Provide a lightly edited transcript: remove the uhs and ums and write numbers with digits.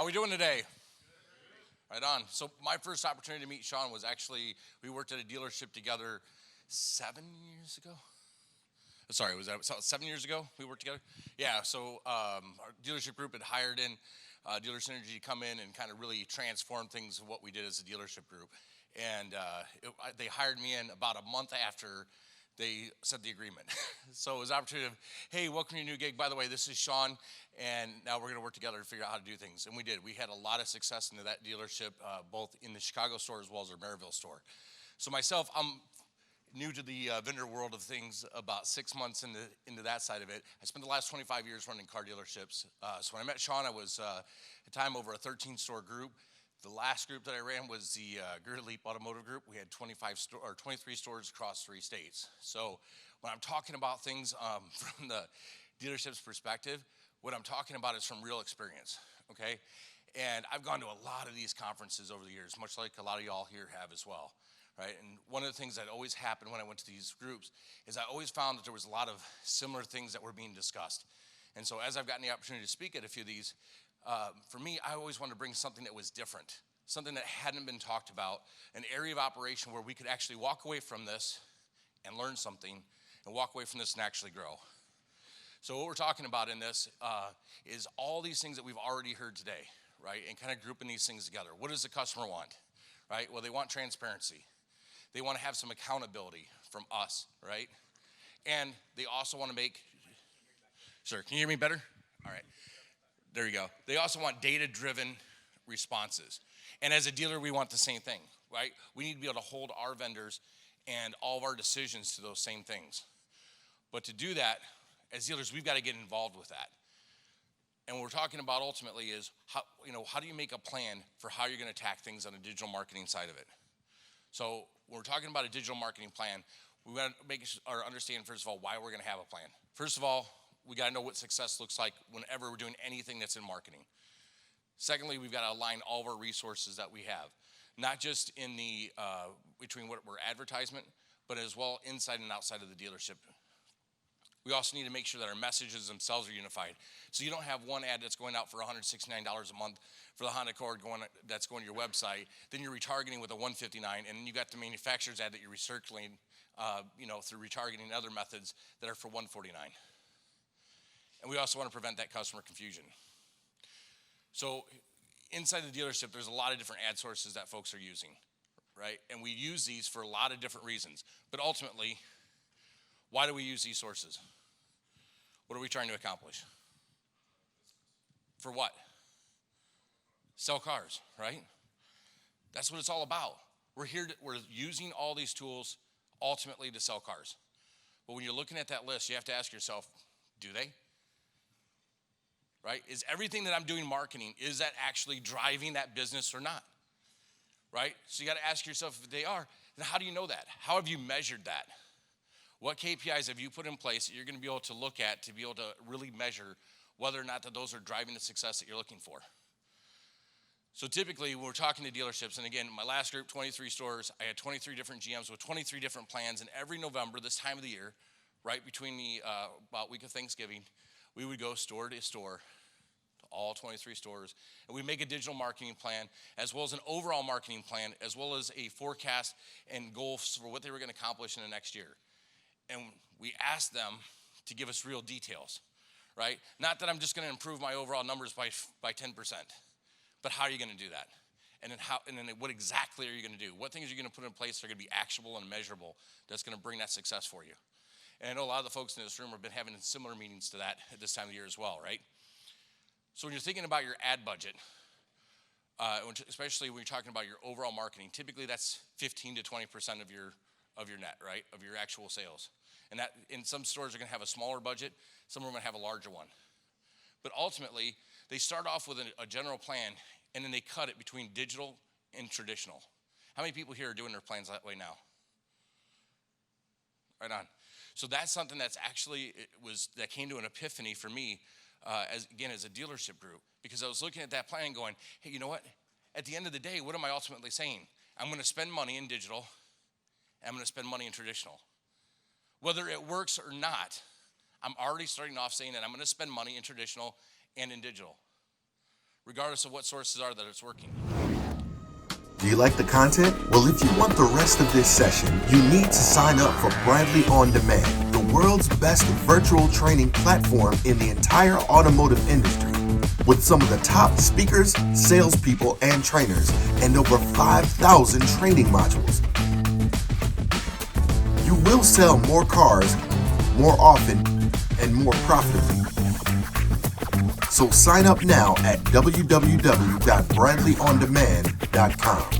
How are we doing today? Right on. So my first opportunity to meet Sean was actually, we worked at a dealership together 7 years ago. Sorry, was that 7 years ago we worked together? Yeah, so our dealership group had hired in Dealer Synergy to come in and kind of really transform things of what we did as a dealership group. And they hired me in about a month after they set the agreement. So it was an opportunity of, hey, welcome to your new gig. By the way, this is Sean, and now we're gonna work together to figure out how to do things. And we did. We had a lot of success into that dealership, both in the Chicago store as well as our Maryville store. So myself, I'm new to the vendor world of things, about 6 months into that side of it. I spent the last 25 years running car dealerships. So when I met Sean, I was at the time over a 13-store group. The last group that I ran was the Greer Leap Automotive Group. We had 23 stores across 3 states. So when I'm talking about things from the dealership's perspective, what I'm talking about is from real experience, okay? And I've gone to a lot of these conferences over the years, much like a lot of y'all here have as well, right? And one of the things that always happened when I went to these groups is I always found that there was a lot of similar things that were being discussed. And so as I've gotten the opportunity to speak at a few of these, for me, I always wanted to bring something that was different, something that hadn't been talked about, an area of operation where we could actually walk away from this and learn something, and walk away from this and actually grow. So what we're talking about in this is all these things that we've already heard today, right? And kind of grouping these things together. What does the customer want, right? Well, they want transparency. They want to have some accountability from us, right? And they also want to make, sir, can you hear me better? All right. There you go. They also want data-driven responses. And as a dealer, we want the same thing, right? We need to be able to hold our vendors and all of our decisions to those same things. But to do that, as dealers, we've got to get involved with that. And what we're talking about ultimately is how do you make a plan for how you're going to attack things on the digital marketing side of it? So when we're talking about a digital marketing plan, we got to make or understand, first of all, why we're going to have a plan. First of all, we got to know what success looks like whenever we're doing anything that's in marketing. Secondly, we've got to align all of our resources that we have, not just in the between what we're advertisement, but as well inside and outside of the dealership. We also need to make sure that our messages themselves are unified. So you don't have one ad that's going out for $169 a month for the Honda Accord that's going to your website, then you're retargeting with a $159, and then you got the manufacturer's ad that you're recirculating, through retargeting and other methods that are for $149. And we also want to prevent that customer confusion. So inside the dealership, there's a lot of different ad sources that folks are using, right? And we use these for a lot of different reasons. But ultimately, why do we use these sources? What are we trying to accomplish? For what? Sell cars, right? That's what it's all about. We're using all these tools ultimately to sell cars. But when you're looking at that list, you have to ask yourself, do they? Right? Is everything that I'm doing marketing, is that actually driving that business or not? Right? So you got to ask yourself if they are. Then how do you know that? How have you measured that? What KPIs have you put in place that you're going to be able to look at to be able to really measure whether or not that those are driving the success that you're looking for? So typically when we're talking to dealerships, and again, my last group, 23 stores, I had 23 different GMs with 23 different plans, and every November, this time of the year, right between the about week of Thanksgiving, we would go store to store, to all 23 stores, and we'd make a digital marketing plan, as well as an overall marketing plan, as well as a forecast and goals for what they were going to accomplish in the next year. And we asked them to give us real details, right? Not that I'm just going to improve my overall numbers by 10%, but how are you going to do that? And then what exactly are you going to do? What things are you going to put in place that are going to be actionable and measurable that's going to bring that success for you? And I know a lot of the folks in this room have been having similar meetings to that at this time of the year as well, right? So when you're thinking about your ad budget, especially when you're talking about your overall marketing, typically that's 15 to 20% of your net, right? Of your actual sales. And that in some stores are going to have a smaller budget, some are going to have a larger one. But ultimately, they start off with a general plan, and then they cut it between digital and traditional. How many people here are doing their plans that way now? Right on. So that's something that's actually, that came to an epiphany for me, as a dealership group, because I was looking at that plan and going, hey, you know what? At the end of the day, what am I ultimately saying? I'm going to spend money in digital, and I'm going to spend money in traditional. Whether it works or not, I'm already starting off saying that I'm going to spend money in traditional and in digital, regardless of what sources are that it's working. Do you like the content? Well, if you want the rest of this session, you need to sign up for Bradley On Demand, the world's best virtual training platform in the entire automotive industry, with some of the top speakers, salespeople, and trainers, and over 5,000 training modules. You will sell more cars, more often, and more profitably. So sign up now at www.bradleyondemand.com.